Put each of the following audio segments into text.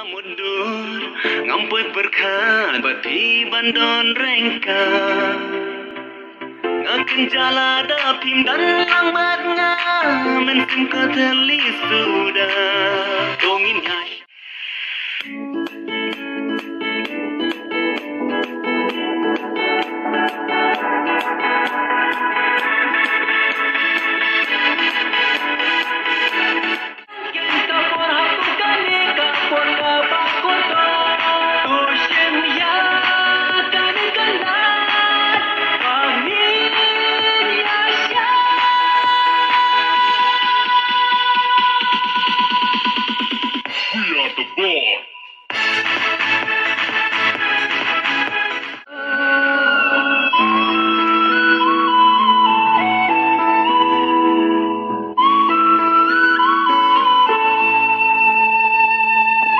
mundur ngampui berkhan bati bandon rengka ngakin jala dapim dan lambat nga mensim kateli sudah dongin nyash.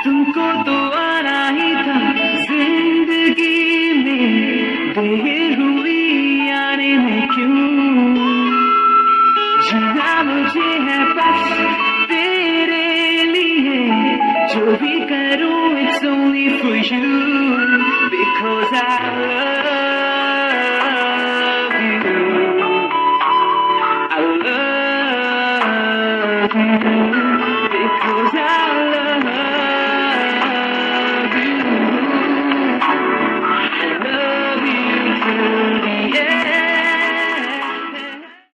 तुमको तो आना ही था जिंदगी में देर हुई आने में क्यों जीना मुझे है बस तेरे लिए जो भी करूं it's only for you because I love